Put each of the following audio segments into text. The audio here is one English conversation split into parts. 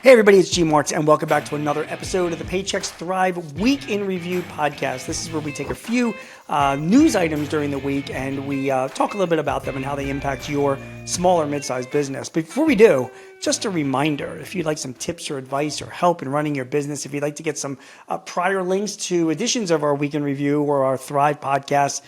Hey everybody, it's G Marks and welcome back to another episode of the Paychex Thrive Week in Review podcast. This is where we take a few news items during the week and we talk a little bit about them and how they impact your small or mid-sized business. Before we do, just a reminder, if you'd like some tips or advice or help in running your business, if you'd like to get some prior links to editions of our Week in Review or our Thrive podcast,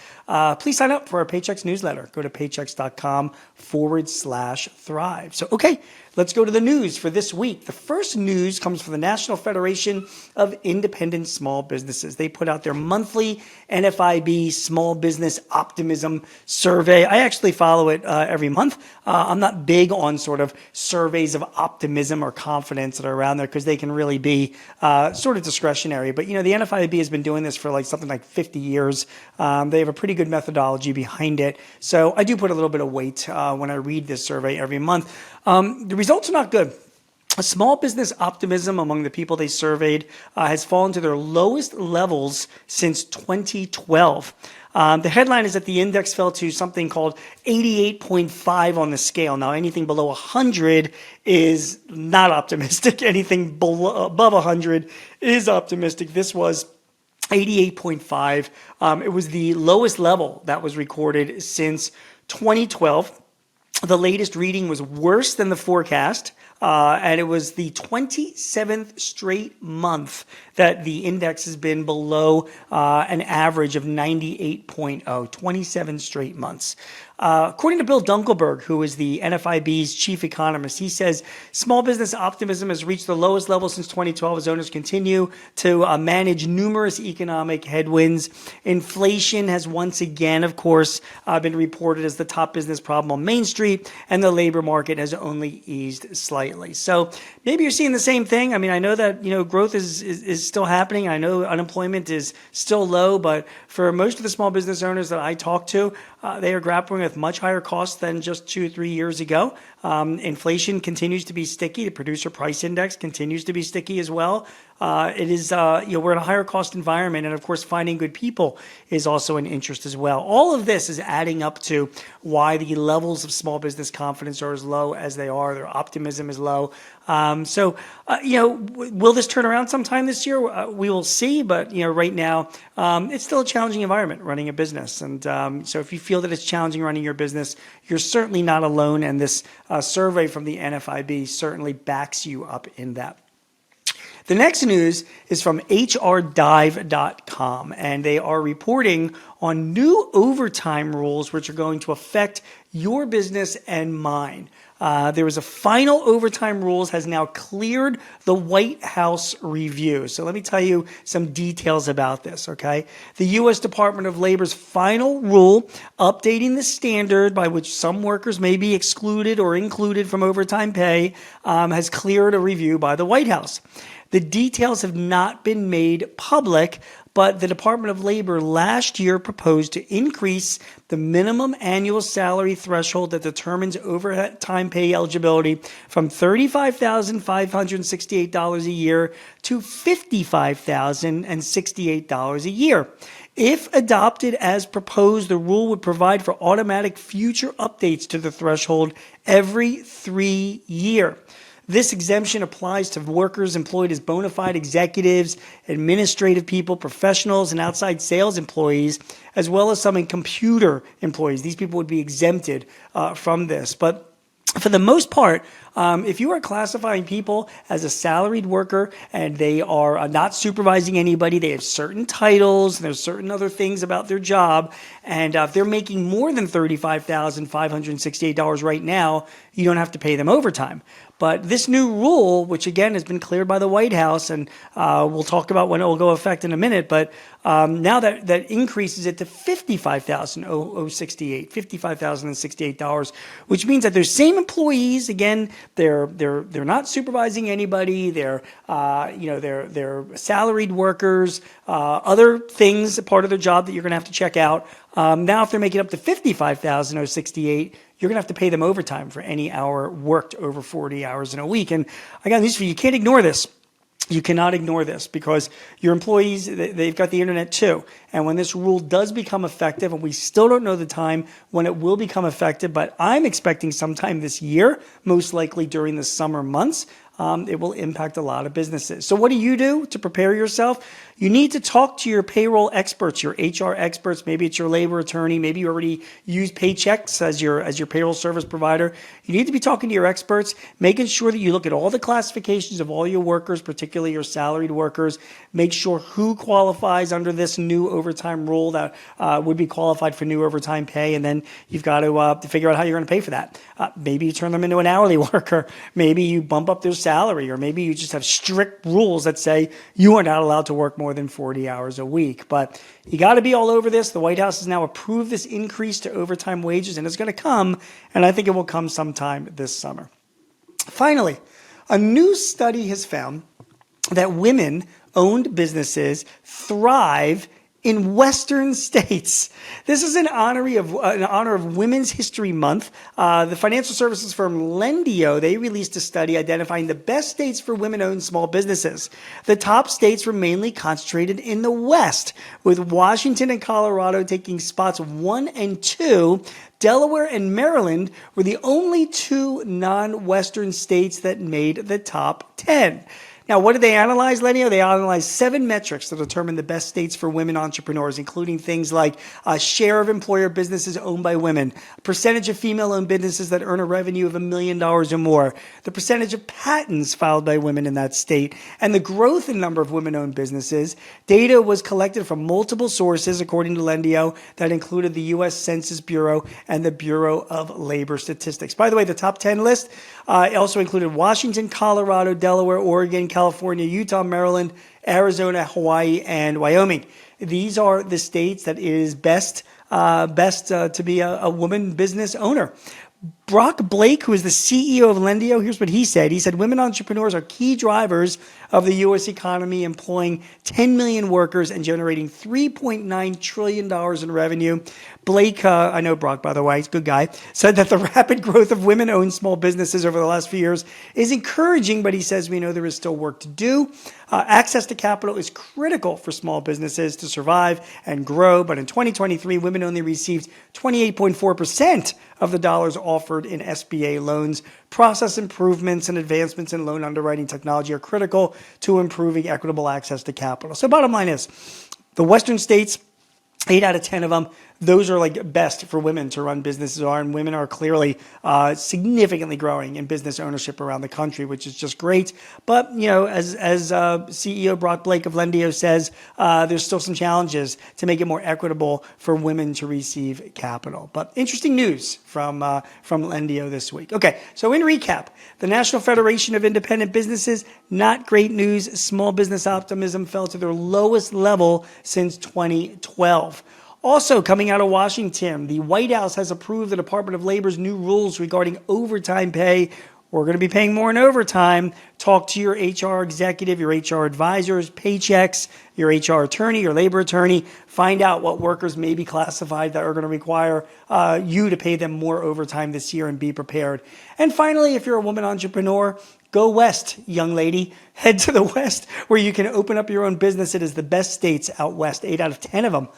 please sign up for our Paychex newsletter. Go to paychex.com/thrive. So, okay, let's go to the news for this week. The first news comes from the National Federation of Independent Small Businesses. They put out their monthly NFIB Small Business Optimism Survey. I actually follow it every month. I'm not big on sort of surveys of optimism or confidence that are around there because they can really be sort of discretionary. But, you know, the NFIB has been doing this for like something like 50 years. They have a pretty good methodology behind it. So I do put a little bit of weight when I read this survey every month. The results are not good. Small business optimism among the people they surveyed has fallen to their lowest levels since 2012. The headline is that the index fell to something called 88.5 on the scale. Now, anything below 100 is not optimistic. Anything above 100 is optimistic. This was 88.5. It was the lowest level that was recorded since 2012. The latest reading was worse than the forecast, and it was the 27th straight month that the index has been below an average of 98.0, 27 straight months. According to Bill Dunkelberg, who is the NFIB's chief economist, he says small business optimism has reached the lowest level since 2012 as owners continue to manage numerous economic headwinds. Inflation has once again, of course, been reported as the top business problem on Main Street, and the labor market has only eased slightly. So maybe you're seeing the same thing. I mean, I know that, you know, growth is still happening. I know unemployment is still low, but for most of the small business owners that I talk to, they are grappling with much higher costs than just 2 or 3 years ago. Inflation continues to be sticky. The producer price index continues to be sticky as well. It is, we're in a higher cost environment, and of course, finding good people is also an interest as well. All of this is adding up to why the levels of small business confidence are as low as they are. Their optimism is low. Will this turn around sometime this year? We will see, but right now, it's still a challenging environment running a business. And so if you feel that it's challenging running your business, you're certainly not alone. And this survey from the NFIB certainly backs you up in that. The next news is from HRDive.com, and they are reporting on new overtime rules which are going to affect your business and mine. There was a final overtime rules has now cleared the White House review. So let me tell you some details about this, okay? The U.S. Department of Labor's final rule updating the standard by which some workers may be excluded or included from overtime pay has cleared a review by the White House. The details have not been made public, but the Department of Labor last year proposed to increase the minimum annual salary threshold that determines overtime pay eligibility from $35,568 a year to $55,068 a year. If adopted as proposed, the rule would provide for automatic future updates to the threshold every 3 years. This exemption applies to workers employed as bona fide executives, administrative people, professionals, and outside sales employees, as well as some in computer employees. These people would be exempted from this. But for the most part, if you are classifying people as a salaried worker and they are not supervising anybody, they have certain titles, and there's certain other things about their job, and if they're making more than $35,568 right now, you don't have to pay them overtime. But this new rule, which again has been cleared by the White House, and we'll talk about when it will go effect in a minute, but now that increases it to $55,068, which means that those same employees, again, they're not supervising anybody. They're salaried workers, other things, part of their job that you're going to have to check out. Now, if they're making up to $55,068, you're going to have to pay them overtime for any hour worked over 40 hours in a week. And I got news for you. You can't ignore this. You cannot ignore this because your employees, they've got the internet too. And when this rule does become effective, and we still don't know the time when it will become effective, but I'm expecting sometime this year, most likely during the summer months, it will impact a lot of businesses. So what do you do to prepare yourself? You need to talk to your payroll experts, your HR experts. Maybe it's your labor attorney. Maybe you already use Paychex as your payroll service provider. You need to be talking to your experts, making sure that you look at all the classifications of all your workers, particularly your salaried workers. Make sure who qualifies under this new overtime rule that would be qualified for new overtime pay, and then you've got to figure out how you're going to pay for that. Maybe you turn them into an hourly worker. Maybe you bump up their salary, or maybe you just have strict rules that say you are not allowed to work more than 40 hours a week. But you got to be all over this. The White House has now approved this increase to overtime wages, and it's going to come, and I think it will come sometime this summer. Finally, a new study has found that women-owned businesses thrive in Western states. This is in honor of Women's History Month. The financial services firm Lendio, they released a study identifying the best states for women-owned small businesses. The top states were mainly concentrated in the West, with Washington and Colorado taking spots 1 and 2. Delaware and Maryland were the only two non-Western states that made the top 10. Now, what did they analyze, Lenio? They analyzed 7 metrics to determine the best states for women entrepreneurs, including things like a share of employer businesses owned by women, percentage of female-owned businesses that earn a revenue of $1 million or more, the percentage of patents filed by women in that state, and the growth in number of women-owned businesses. Data was collected from multiple sources, according to Lendio, that included the U.S. Census Bureau and the Bureau of Labor Statistics. By the way, the top 10 list also included Washington, Colorado, Delaware, Oregon, California, Utah, Maryland, Arizona, Hawaii, and Wyoming. These are the states that it is best to be a woman business owner. Brock Blake, who is the CEO of Lendio, here's what he said. He said, women entrepreneurs are key drivers of the U.S. economy, employing 10 million workers and generating $3.9 trillion in revenue. Blake, I know Brock, by the way, he's a good guy, said that the rapid growth of women-owned small businesses over the last few years is encouraging, but he says we know there is still work to do. Access to capital is critical for small businesses to survive and grow, but in 2023, women only received 28.4% of the dollars offered in SBA loans. Process improvements and advancements in loan underwriting technology are critical to improving equitable access to capital. So bottom line is, the Western states, 8 out of 10 of them, those are like best for women to run businesses are, and women are clearly significantly growing in business ownership around the country, which is just great. But, you know, as CEO Brock Blake of Lendio says, there's still some challenges to make it more equitable for women to receive capital. But interesting news from Lendio this week. Okay, so in recap, the National Federation of Independent Businesses, not great news. Small business optimism fell to their lowest level since 2012. Also, coming out of Washington, the White House has approved the Department of Labor's new rules regarding overtime pay. We're going to be paying more in overtime. Talk to your HR executive, your HR advisors, Paychex, your HR attorney, your labor attorney. Find out what workers may be classified that are going to require you to pay them more overtime this year, and be prepared. And finally, if you're a woman entrepreneur, go west, young lady. Head to the west where you can open up your own business. It is the best states out west, 8 out of 10 of them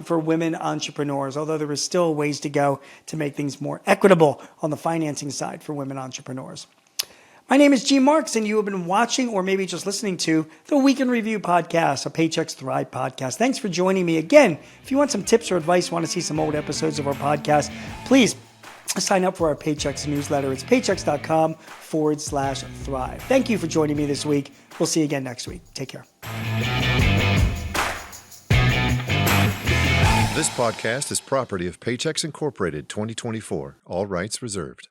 for women entrepreneurs, although there is still ways to go to make things more equitable on the financing side for women entrepreneurs. My name is G. Marks, and you have been watching, or maybe just listening to, the Week in Review podcast, a Paychex Thrive podcast. Thanks for joining me again. If you want some tips or advice, want to see some old episodes of our podcast, please sign up for our Paychex newsletter. It's paychex.com/thrive. Thank you for joining me this week. We'll see you again next week. Take care. This podcast is property of Paychex Incorporated 2024. All rights reserved.